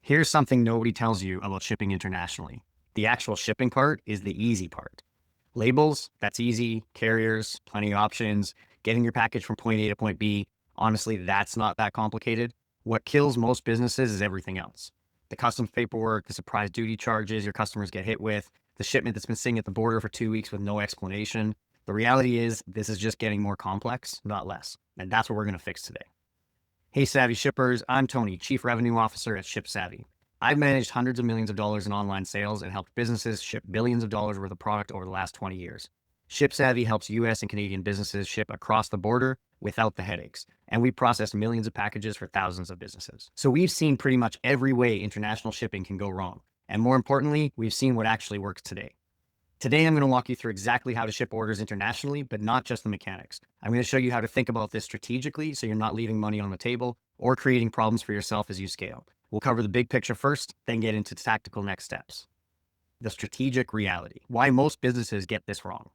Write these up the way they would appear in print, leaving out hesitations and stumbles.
Here's something nobody tells you about shipping internationally. The actual shipping part is the easy part. Labels, that's easy. Carriers, plenty of options. Getting your package from point A to point B, honestly, that's not that complicated. What kills most businesses is everything else. The customs paperwork, the surprise duty charges your customers get hit with, the shipment that's been sitting at the border for 2 weeks with no explanation. The reality is this is just getting more complex, not less. And that's what we're going to fix today. Hey, Savvy Shippers, I'm Tony, Chief Revenue Officer at ShipSavvy. I've managed hundreds of millions of dollars in online sales and helped businesses ship billions of dollars worth of product over the last 20 years. ShipSavvy helps US and Canadian businesses ship across the border without the headaches, and we process millions of packages for thousands of businesses. So we've seen pretty much every way international shipping can go wrong, and more importantly, we've seen what actually works today. Today, I'm going to walk you through exactly how to ship orders internationally, but not just the mechanics. I'm going to show you how to think about this strategically so you're not leaving money on the table or creating problems for yourself as you scale. We'll cover the big picture first, then get into tactical next steps. The strategic reality, why most businesses get this wrong.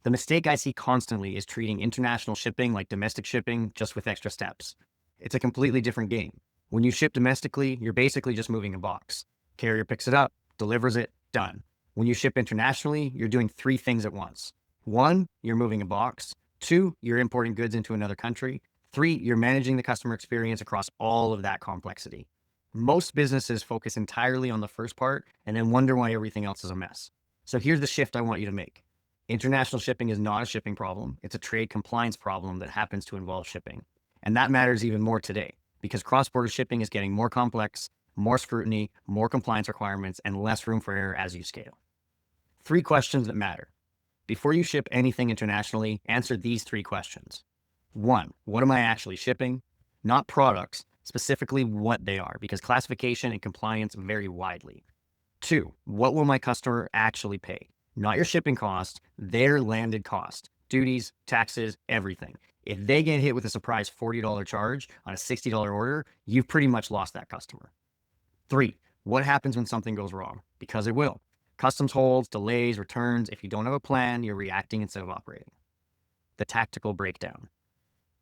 The mistake I see constantly is treating international shipping like domestic shipping, just with extra steps. It's a completely different game. When you ship domestically, you're basically just moving a box. Carrier picks it up, delivers it, done. When you ship internationally, you're doing three things at once. One, you're moving a box. Two, you're importing goods into another country. Three, you're managing the customer experience across all of that complexity. Most businesses focus entirely on the first part and then wonder why everything else is a mess. So here's the shift I want you to make. International shipping is not a shipping problem. It's a trade compliance problem that happens to involve shipping. And that matters even more today because cross-border shipping is getting more complex, more scrutiny, more compliance requirements, and less room for error as you scale. Three questions that matter. Before you ship anything internationally, answer these three questions. One, what am I actually shipping? Not products, specifically what they are, because classification and compliance vary widely. Two, what will my customer actually pay? Not your shipping cost, their landed cost, duties, taxes, everything. If they get hit with a surprise $40 charge on a $60 order, you've pretty much lost that customer. Three, what happens when something goes wrong? Because it will. Customs holds, delays, returns. If you don't have a plan, you're reacting instead of operating. The tactical breakdown.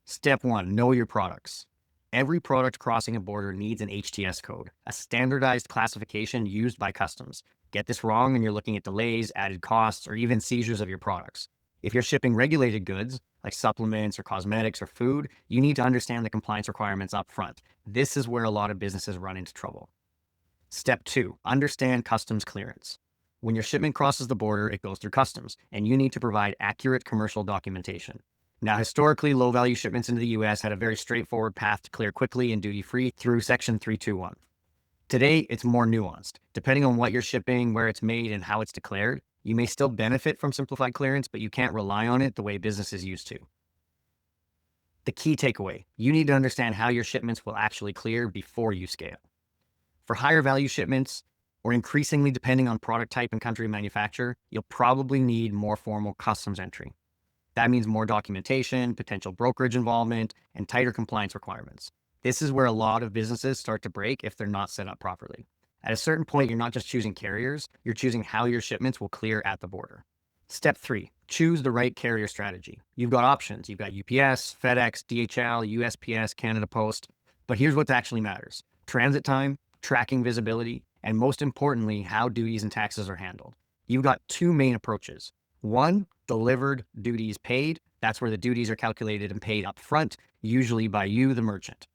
Step one, know your products. Every product crossing a border needs an HTS code, a standardized classification used by customs. Get this wrong and you're looking at delays, added costs, or even seizures of your products. If you're shipping regulated goods, like supplements or cosmetics or food, you need to understand the compliance requirements up front. This is where a lot of businesses run into trouble. Step two, understand customs clearance. When your shipment crosses the border, it goes through customs, and you need to provide accurate commercial documentation. Now, historically, low-value shipments into the US had a very straightforward path to clear quickly and duty-free through Section 321. Today, it's more nuanced. Depending on what you're shipping, where it's made, and how it's declared, you may still benefit from simplified clearance, but you can't rely on it the way businesses used to. The key takeaway, you need to understand how your shipments will actually clear before you scale. For higher value shipments, or increasingly depending on product type and country of manufacture, you'll probably need more formal customs entry. That means more documentation, potential brokerage involvement, and tighter compliance requirements. This is where a lot of businesses start to break if they're not set up properly. At a certain point, you're not just choosing carriers, you're choosing how your shipments will clear at the border. Step three, choose the right carrier strategy. You've got options. You've got UPS, FedEx, DHL, USPS, Canada Post. But here's what actually matters. Transit time, tracking visibility, and most importantly, how duties and taxes are handled. You've got two main approaches. One, delivered, duties paid. That's where the duties are calculated and paid up front, usually by you, the merchant.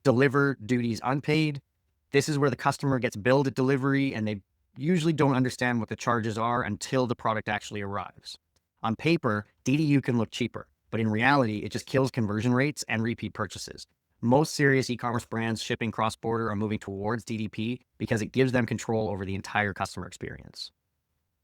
Delivered, duties unpaid. This is where the customer gets billed at delivery and they usually don't understand what the charges are until the product actually arrives. On paper, DDU can look cheaper, but in reality, it just kills conversion rates and repeat purchases. Most serious e-commerce brands shipping cross-border are moving towards DDP because it gives them control over the entire customer experience.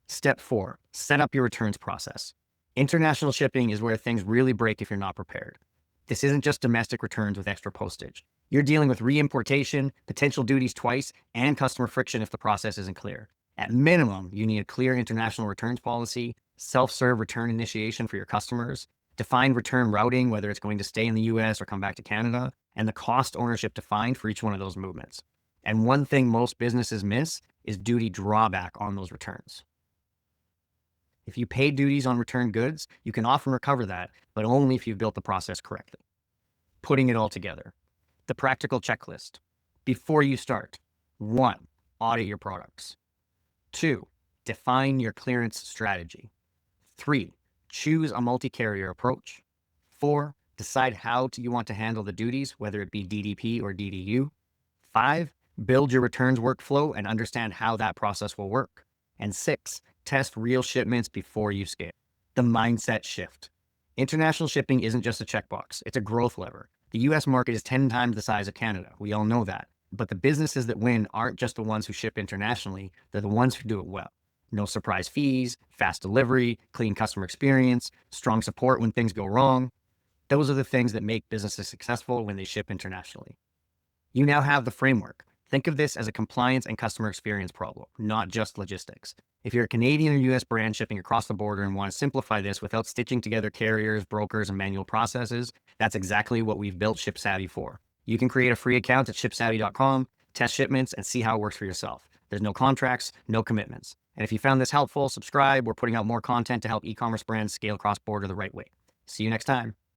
Step four, set up your returns process. International shipping is where things really break if you're not prepared. This isn't just domestic returns with extra postage. You're dealing with reimportation, potential duties twice, and customer friction if the process isn't clear. At minimum, you need a clear international returns policy, self-serve return initiation for your customers, defined return routing, whether it's going to stay in the US or come back to Canada, and the cost ownership defined for each one of those movements. And one thing most businesses miss is duty drawback on those returns. If you pay duties on returned goods, you can often recover that, but only if you've built the process correctly. Putting it all together. The practical checklist. Before you start, 1, audit your products. 2, define your clearance strategy. 3, choose a multi-carrier approach. 4, decide how you want to handle the duties, whether it be DDP or DDU. 5, build your returns workflow and understand how that process will work. And 6, test real shipments before you scale. The mindset shift. International shipping isn't just a checkbox, it's a growth lever. The US market is 10 times the size of Canada. We all know that. But the businesses that win aren't just the ones who ship internationally, they're the ones who do it well. No surprise fees, fast delivery, clean customer experience, strong support when things go wrong. Those are the things that make businesses successful when they ship internationally. You now have the framework. Think of this as a compliance and customer experience problem, not just logistics. If you're a Canadian or US brand shipping across the border and want to simplify this without stitching together carriers, brokers, and manual processes, that's exactly what we've built ShipSavvy for. You can create a free account at ShipSavvy.com, test shipments, and see how it works for yourself. There's no contracts, no commitments. And if you found this helpful, subscribe. We're putting out more content to help e-commerce brands scale cross-border the right way. See you next time.